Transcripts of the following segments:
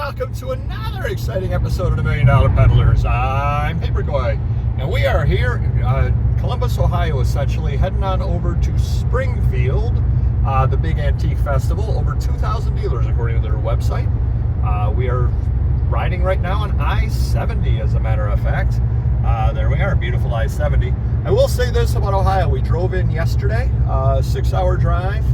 welcome to another exciting episode of the $1 Million Peddlers. I'm Papergoy, and we are here in Columbus, Ohio, essentially, heading on over to Springfield, the big antique festival. Over 2,000 dealers, according to their website. We are riding right now on I-70, as a matter of fact. There we are, beautiful I-70. I will say this about Ohio. We drove in yesterday, 6-hour drive.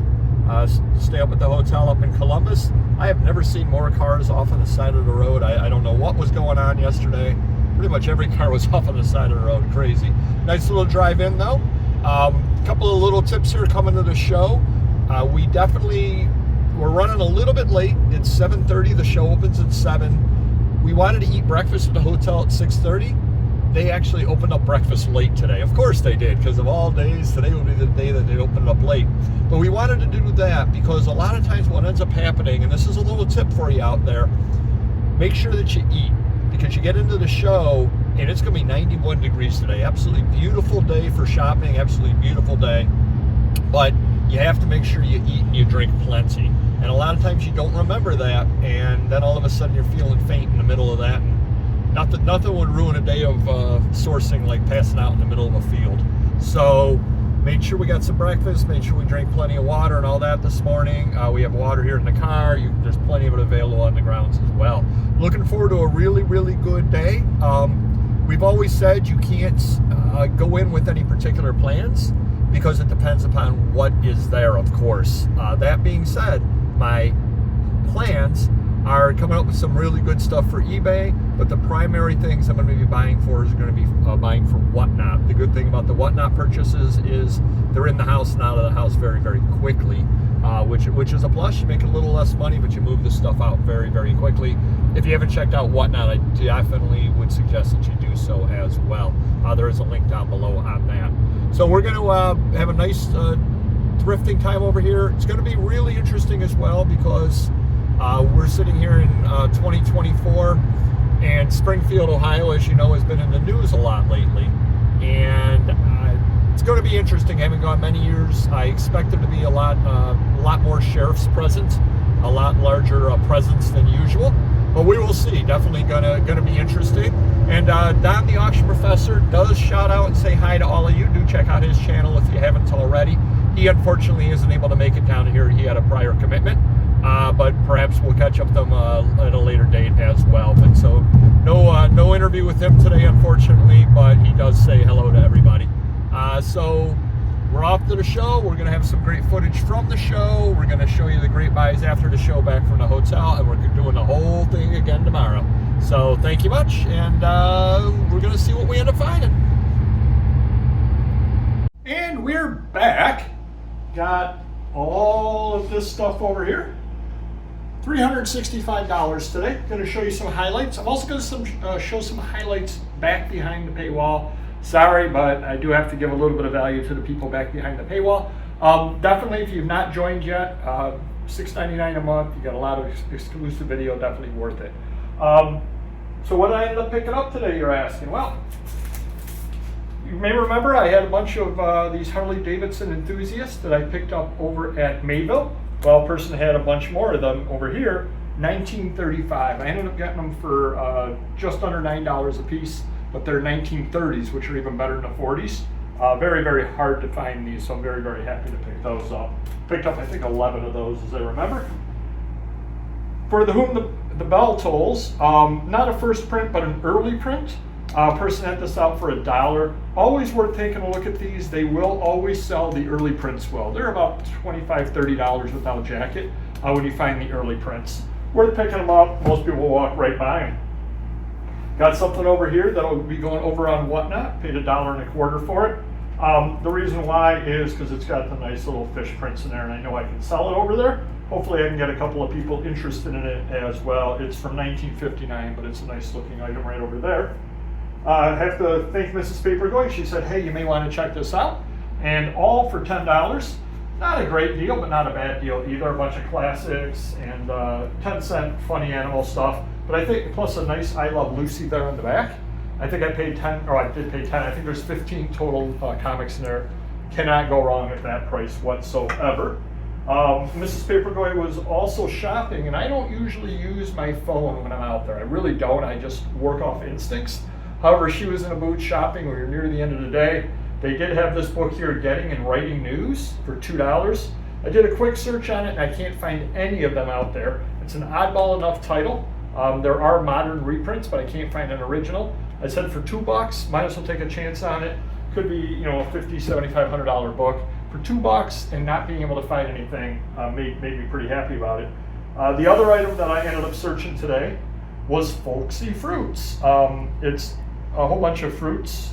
Stay up at the hotel up in Columbus. I have never seen more cars off on the side of the road. I don't know what was going on yesterday. Pretty much every car was off on the side of the road. Crazy. Nice little drive in though. Couple of little tips here coming to the show. We're running a little bit late. It's 7:30. The show opens at 7. We wanted to eat breakfast at the hotel at 6:30. They actually opened up breakfast late today. Of course they did, because of all days, today will be the day that they opened up late. But we wanted to do that because a lot of times what ends up happening, and this is a little tip for you out there, make sure that you eat, because you get into the show and it's going to be 91 degrees today. Absolutely beautiful day for shopping, absolutely beautiful day. But you have to make sure you eat and you drink plenty. And a lot of times you don't remember that, and then all of a sudden you're feeling faint in the middle of that. Nothing would ruin a day of sourcing like passing out in the middle of a field. So made sure we got some breakfast, made sure we drank plenty of water and all that this morning. We have water here in the car. There's plenty of it available on the grounds as well. Looking forward to a really, really good day. We've always said you can't go in with any particular plans because it depends upon what is there, of course. That being said, my plans are coming up with some really good stuff for eBay, but the primary things I'm going to be buying for is going to be buying for Whatnot. The good thing about the Whatnot purchases is they're in the house and out of the house very, very quickly, which is a plus. You make a little less money, but you move the stuff out very, very quickly. If you haven't checked out Whatnot, I definitely would suggest that you do so as well. There is a link down below on that. So we're going to have a nice thrifting time over here. It's going to be really interesting as well because we're sitting here in 2024, and Springfield, Ohio, as you know, has been in the news a lot lately. And it's going to be interesting. I haven't gone many years. I expect there to be a lot more sheriffs present, a lot larger presence than usual. But we will see. Definitely gonna be interesting. And Don, the auction professor, does shout out and say hi to all of you. Do check out his channel if you haven't already. He unfortunately isn't able to make it down here. He had a prior commitment. But perhaps we'll catch up with them at a later date as well. But so no interview with him today, unfortunately, but he does say hello to everybody. So we're off to the show. We're going to have some great footage from the show. We're going to show you the great buys after the show back from the hotel, and we're doing the whole thing again tomorrow. So thank you much, and we're going to see what we end up finding. And we're back. Got all of this stuff over here. $365 today. Going to show you some highlights. I'm also going to show some highlights back behind the paywall. Sorry, but I do have to give a little bit of value to the people back behind the paywall. Definitely, if you've not joined yet, $6.99 a month. You got a lot of exclusive video. Definitely worth it. So what did I end up picking up today, you're asking? Well, you may remember I had a bunch of these Harley-Davidson enthusiasts that I picked up over at Mayville. Well, a person had a bunch more of them over here, $19.35. I ended up getting them for just under $9 a piece, but they're 1930s, which are even better than the 40s. Very, very hard to find these, so I'm very, very happy to pick those up. Picked up, I think, 11 of those, as I remember. For the whom the bell tolls, not a first print, but an early print. Person had this out for $1. Always worth taking a look at these. They will always sell the early prints well. They're about $25, $30 without jacket when you find the early prints. Worth picking them up. Most people will walk right by them. Got something over here that will be going over on Whatnot. Paid $1.25 for it. The reason why is because it's got the nice little fish prints in there, and I know I can sell it over there. Hopefully I can get a couple of people interested in it as well. It's from 1959, but it's a nice looking item right over there. I have to thank Mrs. Papergoy. She said, hey, you may want to check this out. And all for $10. Not a great deal, but not a bad deal either. A bunch of classics and 10-cent funny animal stuff. But I think, plus a nice I Love Lucy there on the back. I think I paid 10, or I did pay 10. I think there's 15 total comics in there. Cannot go wrong at that price whatsoever. Mrs. Papergoy was also shopping, and I don't usually use my phone when I'm out there. I really don't. I just work off instincts. However, she was in a booth shopping. We were near the end of the day. They did have this book here, Getting and Writing News, for $2. I did a quick search on it, and I can't find any of them out there. It's an oddball enough title. There are modern reprints, but I can't find an original. I said for $2, might as well take a chance on it. Could be, you know, a $50, $7,500 book. For $2 and not being able to find anything made me pretty happy about it. The other item that I ended up searching today was folksy fruits. It's a whole bunch of fruits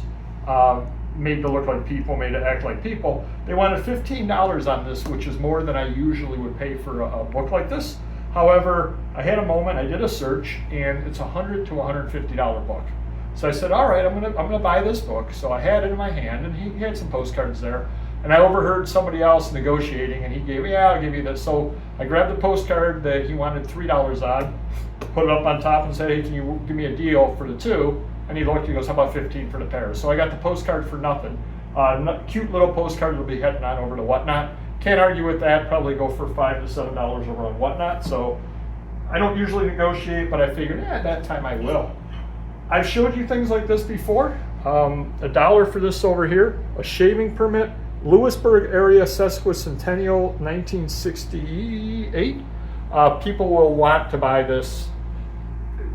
made to look like people, made to act like people. They wanted $15 on this, which is more than I usually would pay for a book like this. However, I had a moment, I did a search, and it's a $100 to $150 book. So I said, all right, I'm gonna buy this book. So I had it in my hand, and he had some postcards there. And I overheard somebody else negotiating, and he gave, yeah, I'll give you this. So I grabbed the postcard that he wanted $3 on, put it up on top and said, hey, can you give me a deal for the two? And he looked, he goes, how about 15 for the pair? So I got the postcard for nothing. Cute little postcard will be heading on over to Whatnot. Can't argue with that, probably go for $5 to $7 over on Whatnot. So I don't usually negotiate, but I figured, at that time I will. I've showed you things like this before. $1 for this over here, a shaving permit, Lewisburg area sesquicentennial 1968. People will want to buy this.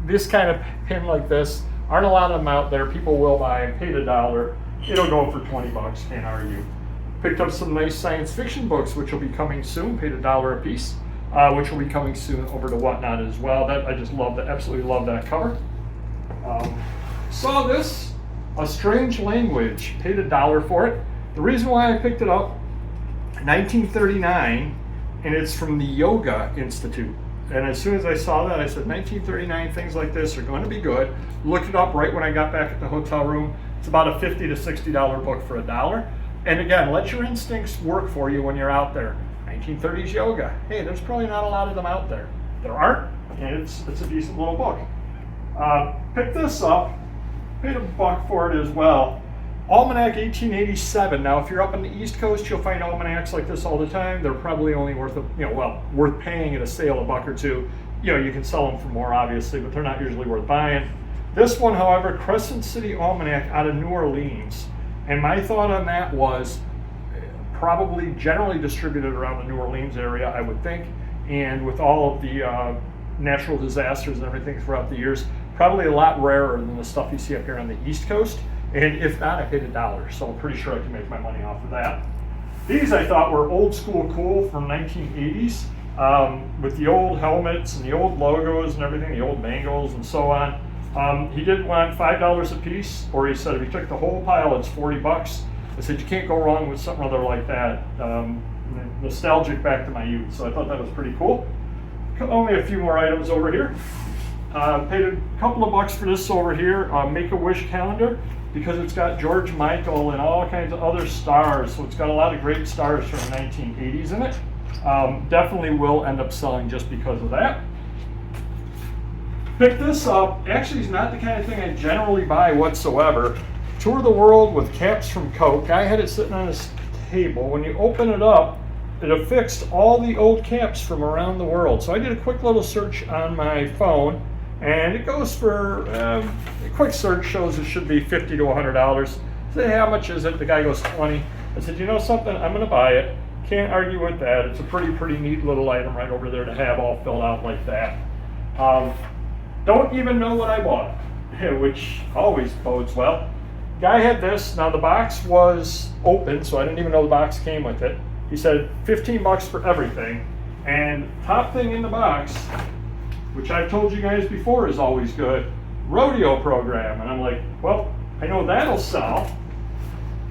This kind of pin like this, aren't a lot of them out there. People will buy them, paid $1. It'll go for $20, can't argue. Picked up some nice science fiction books, which will be coming soon, paid $1 a piece, which will be coming soon over to Whatnot as well. That I just love that, absolutely love that cover. Saw this, A Strange Language, paid $1 for it. The reason why I picked it up, 1939, and it's from the Yoga Institute. And as soon as I saw that, I said, 1939, things like this are going to be good. Looked it up right when I got back at the hotel room. It's about a $50 to $60 book for $1. And again, let your instincts work for you when you're out there. 1930s yoga. Hey, there's probably not a lot of them out there. There aren't, and it's a decent little book. Picked this up, paid $1 for it as well. Almanac 1887. Now, if you're up on the East Coast, you'll find almanacs like this all the time. They're probably only worth, worth paying at a sale $1 or $2. You can sell them for more, obviously, but they're not usually worth buying. This one, however, Crescent City Almanac out of New Orleans. And my thought on that was probably generally distributed around the New Orleans area, I would think. And with all of the natural disasters and everything throughout the years, probably a lot rarer than the stuff you see up here on the East Coast. And if not, I paid $1, so I'm pretty sure I can make my money off of that. These I thought were old school cool from 1980s, with the old helmets and the old logos and everything, the old mangles and so on. He didn't want $5 a piece, or he said if you took the whole pile, it's $40. I said you can't go wrong with something other like that. Nostalgic back to my youth, so I thought that was pretty cool. Only a few more items over here. Paid a couple of bucks for this over here, Make-A-Wish calendar, because it's got George Michael and all kinds of other stars, so it's got a lot of great stars from the 1980s in it. Definitely will end up selling just because of that. Picked this up. Actually, it's not the kind of thing I generally buy whatsoever. Tour the World with Caps from Coke. I had it sitting on his table. When you open it up, it affixed all the old caps from around the world. So I did a quick little search on my phone, and it goes for, a quick search shows it should be $50 to $100. I said, hey, how much is it? The guy goes 20. I said, you know something? I'm going to buy it. Can't argue with that. It's a pretty neat little item right over there to have all filled out like that. Don't even know what I bought, which always bodes well. Guy had this. Now the box was open, so I didn't even know the box came with it. He said $15 for everything. And top thing in the box, which I've told you guys before is always good, rodeo program. And I'm like, well, I know that'll sell.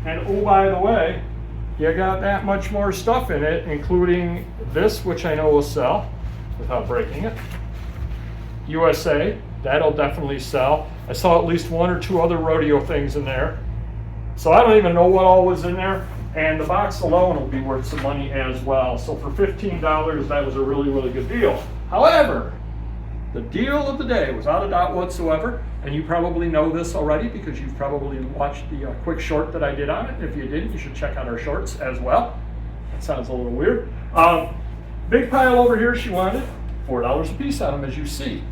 And oh, by the way, you got that much more stuff in it, including this, which I know will sell without breaking it. USA, that'll definitely sell. I saw at least 1 or 2 other rodeo things in there. So I don't even know what all was in there. And the box alone will be worth some money as well. So for $15, that was a really good deal. However, the deal of the day, without a doubt whatsoever, and you probably know this already because you've probably watched the quick short that I did on it. If you didn't, you should check out our shorts as well. That sounds a little weird. Big pile over here she wanted, $4 a piece on them, as you see.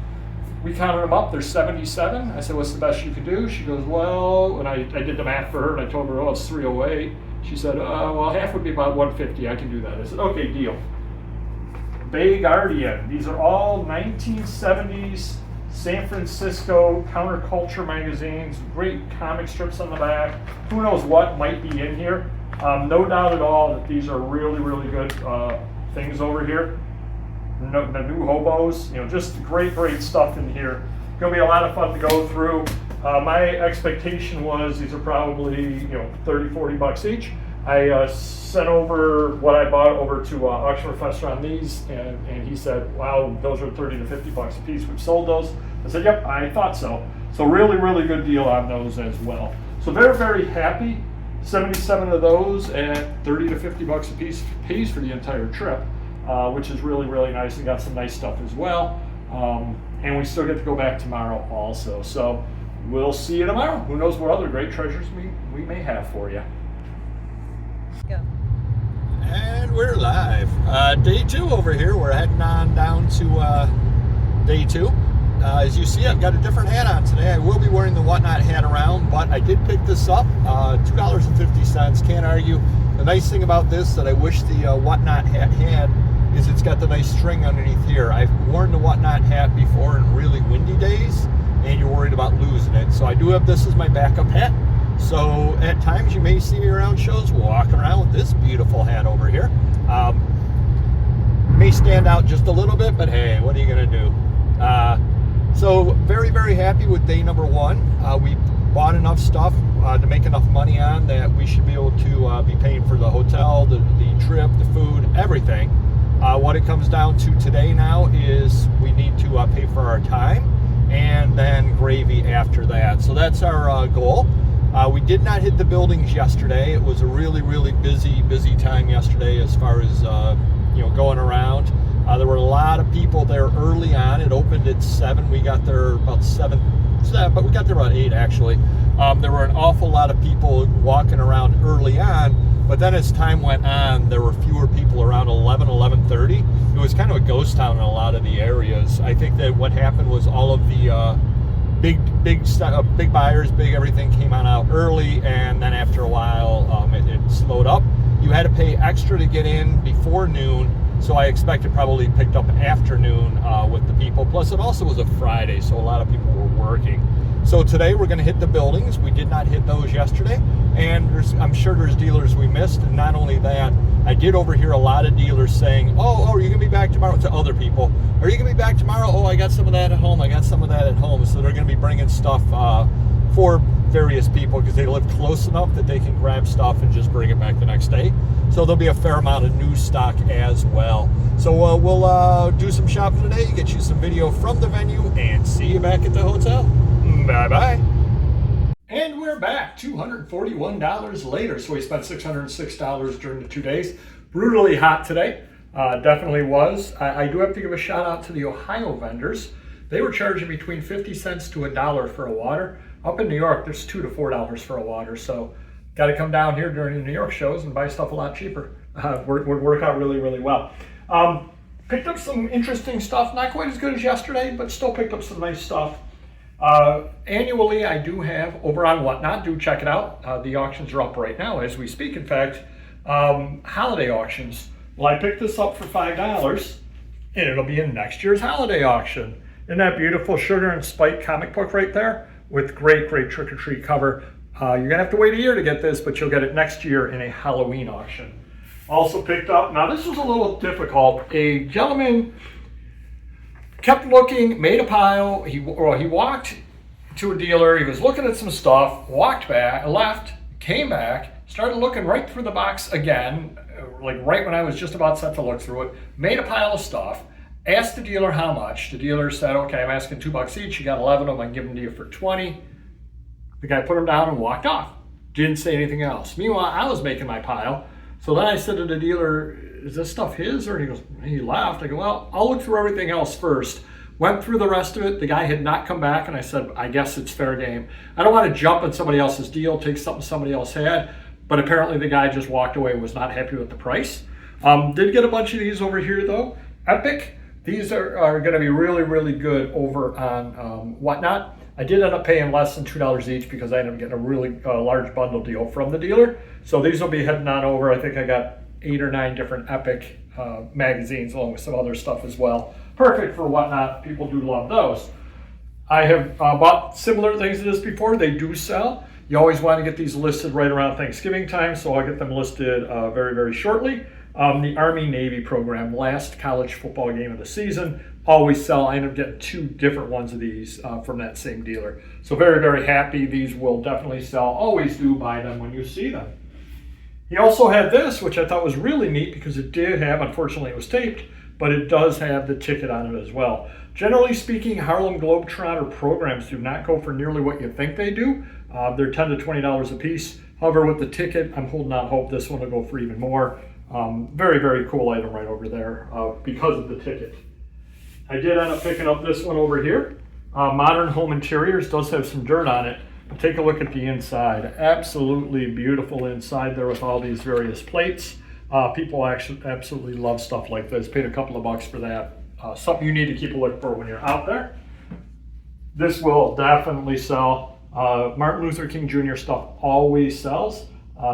We counted them up, they're 77. I said, what's the best you could do? She goes, well, and I did the math for her, and I told her, oh, it's 308. She said, well, half would be about 150. I can do that. I said, okay, deal. Bay Guardian. These are all 1970s San Francisco counterculture magazines. Great comic strips on the back. Who knows what might be in here. No doubt at all that these are really, really good things over here. The new hobos, just great stuff in here. Gonna be a lot of fun to go through. My expectation was these are probably 30, 40 bucks each. I sent over what I bought over to Auction Professor on these, and he said, wow, those are 30 to 50 bucks a piece. We've sold those. I said, yep, I thought so. So really, really good deal on those as well. So very, very happy. 77 of those at 30 to 50 bucks a piece pays for the entire trip, which is really, really nice. And got some nice stuff as well. And we still get to go back tomorrow also. So we'll see you tomorrow. Who knows what other great treasures we may have for you. Go. And we're live. Day 2 over here. We're heading on down to day 2. As you see, I've got a different hat on today. I will be wearing the Whatnot hat around, but I did pick this up, $2.50. Can't argue. The nice thing about this that I wish the Whatnot hat had is it's got the nice string underneath here. I've worn the Whatnot hat before in really windy days, and you're worried about losing it. So I do have this as my backup hat. So at times you may see me around shows walking around with this beautiful hat over here. May stand out just a little bit, but hey, what are you gonna do? So very, very happy with day number 1. We bought enough stuff to make enough money on that we should be able to be paying for the hotel, the trip, the food, everything. What it comes down to today now is we need to pay for our time and then gravy after that. So that's our goal. We did not hit the buildings yesterday. It was a really, really busy time yesterday as far as going around. There were a lot of people there early on. It opened at 7. We got there about 7, but we got there about 8 actually. There were an awful lot of people walking around early on, but then as time went on, there were fewer people around 11:30. It was kind of a ghost town in a lot of the areas. I think that what happened was all of the big buyers, big everything came on out early, and then after a while it slowed up. You had to pay extra to get in before noon. So I expect it probably picked up afternoon with the people. Plus it also was a Friday, so a lot of people were working. So today we're gonna hit the buildings. We did not hit those yesterday. And I'm sure there's dealers we missed. And not only that, I did overhear a lot of dealers saying, oh, are you gonna be back tomorrow? To other people. Are you gonna be back tomorrow? Oh, I got some of that at home. I got some of that at home. So they're gonna be bringing stuff for various people because they live close enough that they can grab stuff and just bring it back the next day. So there'll be a fair amount of new stock as well. So we'll do some shopping today, get you some video from the venue, and see you back at the hotel. Bye-bye. And we're back, $241 later. So we spent $606 during the 2 days. Brutally hot today, definitely was. I do have to give a shout out to the Ohio vendors. They were charging between 50 cents to $1 for a water. Up in New York, there's $2 to $4 for a water. So got to come down here during the New York shows and buy stuff a lot cheaper. Would work out really, really well. Picked up some interesting stuff, not quite as good as yesterday, but still picked up some nice stuff. Annually, I do have over on Whatnot, do check it out. The auctions are up right now as we speak. In fact, holiday auctions. Well, I picked this up for $5 and it'll be in next year's holiday auction. Isn't that beautiful? Sugar and Spike comic book right there with great trick-or-treat cover. You're gonna have to wait a year to get this, but you'll get it next year in a Halloween auction. Also picked up, now this was a little difficult. A gentleman kept looking, made a pile. He walked to a dealer, he was looking at some stuff, walked back, left, came back, started looking right through the box again, like right when I was just about set to look through it, made a pile of stuff, asked the dealer how much. The dealer said, okay, I'm asking $2 each. You got 11 of them, I can give them to you for 20. The guy put them down and walked off. Didn't say anything else. Meanwhile, I was making my pile. So then I said to the dealer, is this stuff his? Or he laughed. I go, well, I'll look through everything else first. Went through the rest of it. The guy had not come back, and I said, I guess it's fair game. I don't want to jump on somebody else's deal, take something somebody else had, but apparently the guy just walked away and was not happy with the price. Did get a bunch of these over here though. Epic. These are going to be really, really good over on Whatnot. I did end up paying less than $2 each because I ended up getting a really large bundle deal from the dealer. So these will be heading on over. I think I got 8 or 9 different Epic magazines along with some other stuff as well. Perfect for Whatnot. People do love those. I have bought similar things to this before. They do sell. You always want to get these listed right around Thanksgiving time, so I'll get them listed very, very shortly. The Army-Navy program, last college football game of the season, always sell. I end up getting 2 different ones of these from that same dealer. So very, very happy. These will definitely sell. Always do buy them when you see them. He also had this, which I thought was really neat because it did have, unfortunately it was taped, but it does have the ticket on it as well. Generally speaking, Harlem Globetrotter programs do not go for nearly what you think they do. They're $10 to $20 a piece. However, with the ticket, I'm holding out hope this one will go for even more. Very, very cool item right over there because of the ticket. I did end up picking up this one over here. Modern Home Interiors does have some dirt on it, but take a look at the inside. Absolutely beautiful inside there with all these various plates. People actually absolutely love stuff like this. Paid a couple of bucks for that. Something you need to keep a look for when you're out there. This will definitely sell. Martin Luther King Jr. stuff always sells.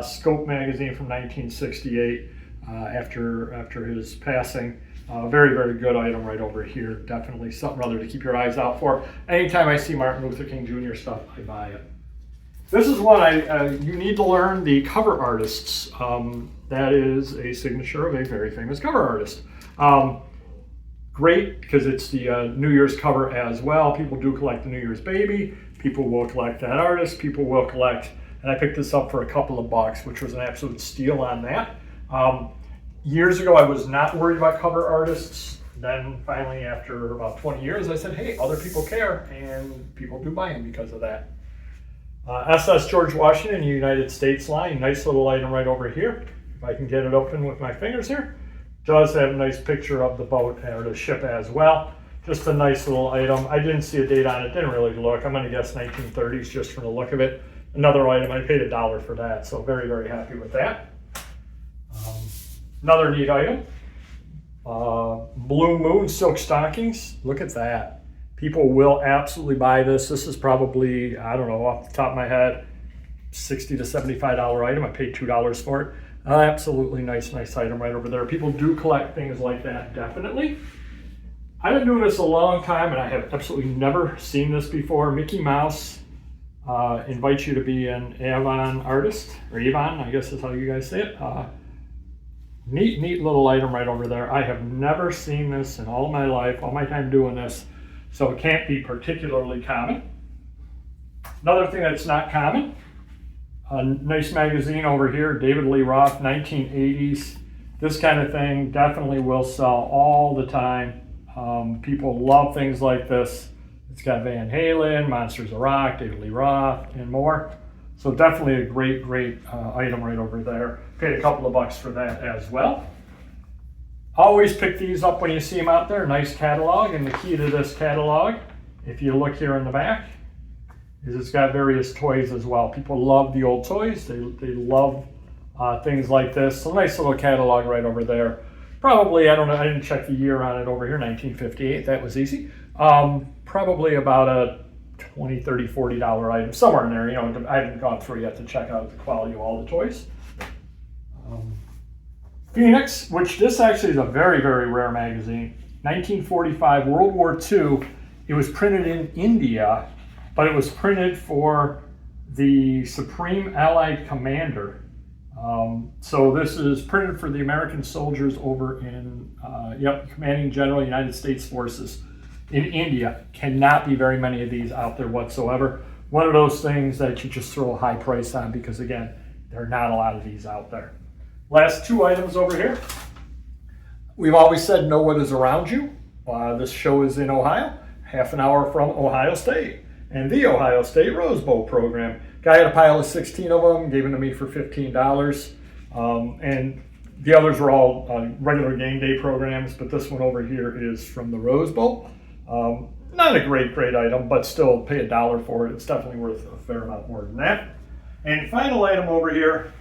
Scope magazine from 1968 after his passing. Very, very good item right over here. Definitely something rather to keep your eyes out for. Anytime I see Martin Luther King Jr. stuff, I buy it. This is one you need to learn the cover artists. That is a signature of a very famous cover artist. Great because it's the New Year's cover as well. People do collect the New Year's baby. People will collect that artist. People will collect, and I picked this up for a couple of bucks, which was an absolute steal on that. Years ago, I was not worried about cover artists. Then finally, after about 20 years, I said, hey, other people care, and people do buy them because of that. SS George Washington, United States line, nice little item right over here. If I can get it open with my fingers here. Does have a nice picture of the boat or the ship as well. Just a nice little item. I didn't see a date on it, didn't really look. I'm gonna guess 1930s just from the look of it. Another item, I paid $1 for that, so very, very happy with that. Another neat item. Blue Moon silk stockings. Look at that. People will absolutely buy this. This is probably, I don't know, off the top of my head, $60 to $75 item. I paid $2 for it. Absolutely nice item right over there. People do collect things like that, definitely. I've been doing this a long time and I have absolutely never seen this before. Mickey Mouse invites you to be an Avon artist, or Avon, I guess is how you guys say it. Neat little item right over there. I have never seen this in all my life, all my time doing this, so it can't be particularly common. Another thing that's not common, a nice magazine over here, David Lee Roth, 1980s. This kind of thing definitely will sell all the time. People love things like this. It's got Van Halen, Monsters of Rock, David Lee Roth, and more. So definitely a great item right over there. Paid a couple of bucks for that as well. Always pick these up when you see them out there. Nice catalog, and the key to this catalog, if you look here in the back, is it's got various toys as well. People love the old toys. They love things like this. So nice little catalog right over there. Probably, I don't know, I didn't check the year on it over here, 1958. That was easy. Probably about a $20, $30, $40 item, somewhere in there. You know, I haven't gone through yet to check out the quality of all the toys. Phoenix, which this actually is a very, very rare magazine. 1945, World War II. It was printed in India, but it was printed for the Supreme Allied Commander. So this is printed for the American soldiers over in, Commanding General United States Forces in India. Cannot be very many of these out there whatsoever. One of those things that you just throw a high price on because, again, there are not a lot of these out there. Last 2 items over here. We've always said know what is around you. This show is in Ohio, half an hour from Ohio State, and the Ohio State Rose Bowl program. Guy had a pile of 16 of them, gave them to me for $15. And the others were all regular game day programs, but this one over here is from the Rose Bowl. Not a great item, but still pay $1 for it. It's definitely worth a fair amount more than that. And final item over here,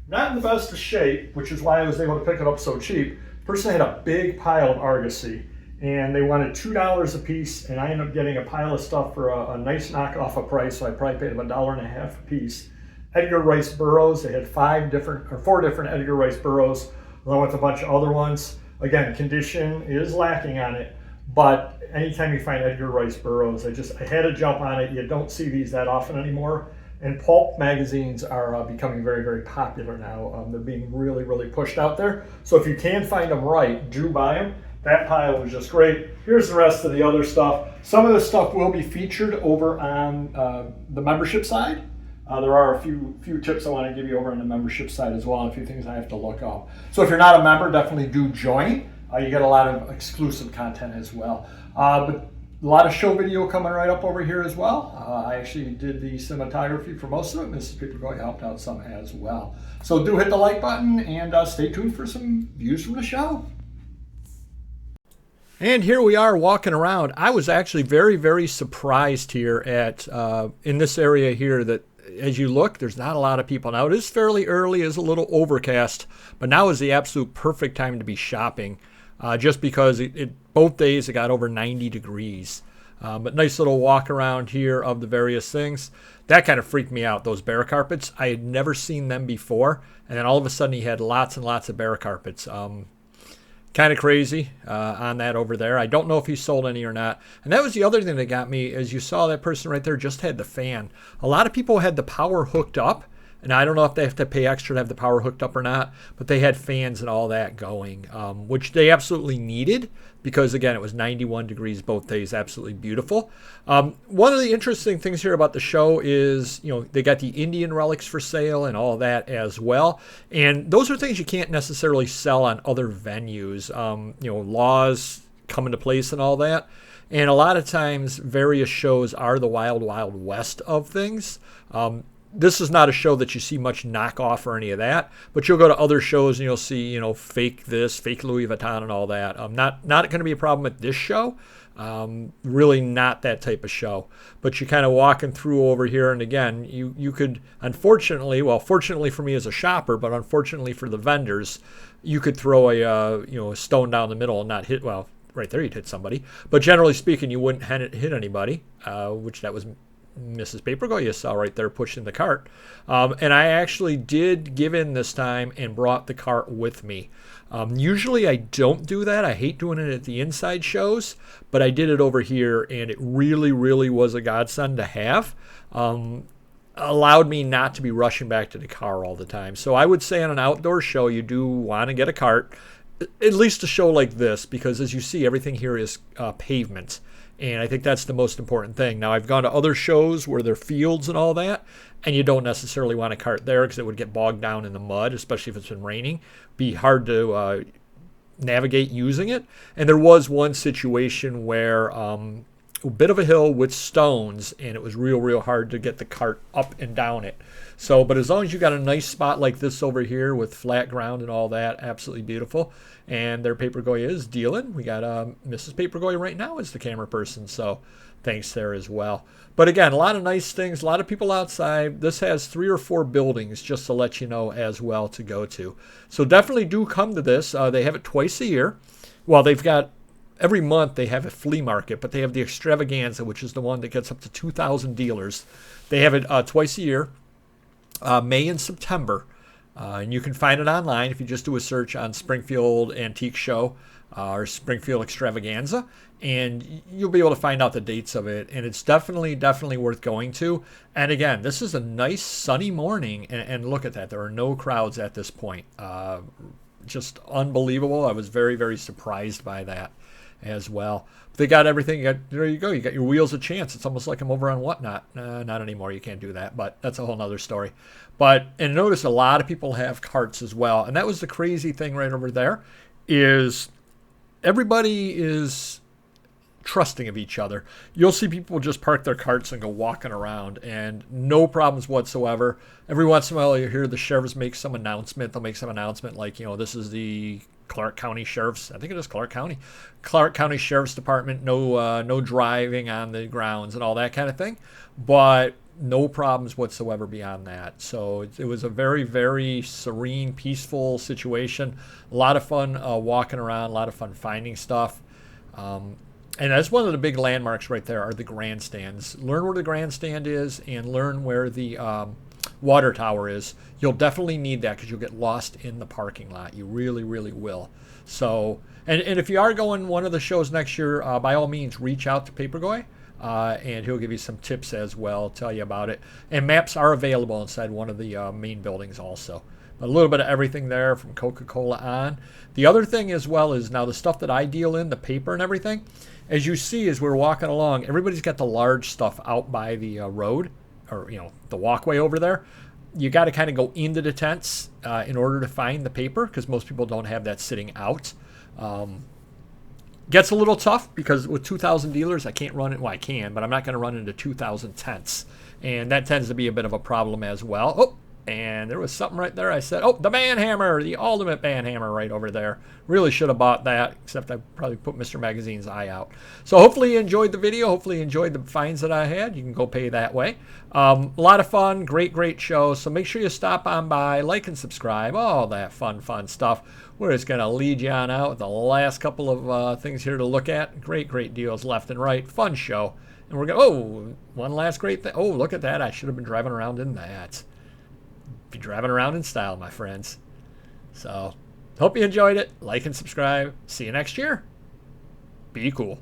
not in the best of shape, which is why I was able to pick it up so cheap. The person had a big pile of Argosy, and they wanted $2 a piece, and I ended up getting a pile of stuff for a nice knockoff of price, so I probably paid them $1.50 a piece. Edgar Rice burros, they had 4 different Edgar Rice burros, along with a bunch of other ones. Again, condition is lacking on it, but anytime you find Edgar Rice burros, I had to jump on it. You don't see these that often anymore. And pulp magazines are becoming very, very popular now. They're being really, really pushed out there. So if you can find them right, do buy them. That pile was just great. Here's the rest of the other stuff. Some of this stuff will be featured over on the membership side. There are a few tips I want to give you over on the membership side as well, and a few things I have to look up. So if you're not a member, definitely do join. You get a lot of exclusive content as well. But a lot of show video coming right up over here as well. I actually did the cinematography for most of it. Mrs. Papergoy helped out some as well. So do hit the like button and stay tuned for some views from the show. And here we are walking around. I was actually very, very surprised here at in this area here that as you look, there's not a lot of people. Now, it is fairly early, it's a little overcast, but now is the absolute perfect time to be shopping just because both days it got over 90 degrees. But nice little walk around here of the various things. That kind of freaked me out, those bear carpets. I had never seen them before, and then all of a sudden you had lots and lots of bear carpets. Kind of crazy on that over there. I don't know if he sold any or not. And that was the other thing that got me, as you saw that person right there just had the fan. A lot of people had the power hooked up, and I don't know if they have to pay extra to have the power hooked up or not, but they had fans and all that going, which they absolutely needed because, again, it was 91 degrees both days, absolutely beautiful. One of the interesting things here about the show is, they got the Indian relics for sale and all that as well. And those are things you can't necessarily sell on other venues. Laws come into place and all that. And a lot of times, various shows are the wild, wild west of things. This is not a show that you see much knockoff or any of that, but you'll go to other shows and you'll see, fake this, fake Louis Vuitton and all that. Not going to be a problem at this show. Really not that type of show. But you're kind of walking through over here, and again, you could, fortunately for me as a shopper, but unfortunately for the vendors, you could throw a stone down the middle and not hit, right there you'd hit somebody. But generally speaking, you wouldn't hit anybody, which that was Mrs. Papergoy you saw right there pushing the cart. And I actually did give in this time and brought the cart with me. Usually I don't do that. I hate doing it at the inside shows, but I did it over here, and it really, really was a godsend to have. Allowed me not to be rushing back to the car all the time. So I would say on an outdoor show, you do want to get a cart, at least a show like this, because as you see, everything here is pavement. And I think that's the most important thing. Now, I've gone to other shows where there are fields and all that, and you don't necessarily want a cart there because it would get bogged down in the mud, especially if it's been raining. Be hard to navigate using it. And there was one situation where a bit of a hill with stones, and it was real, real hard to get the cart up and down it. So, but as long as you got a nice spot like this over here with flat ground and all that, absolutely beautiful. And their Papergoy is dealing. We got Mrs. Papergoy right now as the camera person, so thanks there as well. But again, a lot of nice things, a lot of people outside. This has 3 or 4 buildings, just to let you know as well, to go to. So definitely do come to this. They have it twice a year. Well, they've got every month they have a flea market, but they have the Extravaganza, which is the one that gets up to 2,000 dealers. They have it twice a year, May and September. And you can find it online if you just do a search on Springfield Antique Show or Springfield Extravaganza, and you'll be able to find out the dates of it. And it's definitely worth going to. And again, this is a nice sunny morning, and look at that. There are no crowds at this point. Just unbelievable. I was very, very surprised by that as well. They got everything. There you go. You got your wheels of chance. It's almost like I'm over on Whatnot. Not anymore. You can't do that, but that's a whole nother story. And notice a lot of people have carts as well. And that was the crazy thing right over there, is everybody is trusting of each other. You'll see people just park their carts and go walking around, and no problems whatsoever. Every once in a while you hear the sheriffs make some announcement. They'll make some announcement like, this is the Clark County Sheriff's, I think it is Clark County Sheriff's Department, no driving on the grounds and all that kind of thing. But no problems whatsoever beyond that. So it was a very, very serene, peaceful situation. A lot of fun walking around, a lot of fun finding stuff. And that's one of the big landmarks right there are the grandstands. Learn where the grandstand is and learn where the water tower is. You'll definitely need that because you'll get lost in the parking lot. You really, really will. So, and if you are going one of the shows next year, by all means, reach out to Papergoy. And he'll give you some tips as well, tell you about it. And maps are available inside one of the main buildings also. A little bit of everything there from Coca-Cola on. The other thing as well is now the stuff that I deal in, the paper and everything, as you see as we're walking along, everybody's got the large stuff out by the road or, the walkway over there. You got to kind of go into the tents in order to find the paper because most people don't have that sitting out. Gets a little tough because with 2,000 dealers, I can't run it. Well, I can, but I'm not going to run into 2,000 tents. And that tends to be a bit of a problem as well. Oh, and there was something right there. I said, oh, the band hammer, the ultimate band hammer right over there. Really should have bought that, except I probably put Mr. Magazine's eye out. So hopefully you enjoyed the video. Hopefully you enjoyed the finds that I had. You can go pay that way. A lot of fun, great show. So make sure you stop on by, like and subscribe, all that fun stuff. We're just going to lead you on out with the last couple of things here to look at. Great deals left and right. Fun show. And we're going, one last great thing. Oh, look at that. I should have been driving around in that. Be driving around in style, my friends. So, hope you enjoyed it. Like and subscribe. See you next year. Be cool.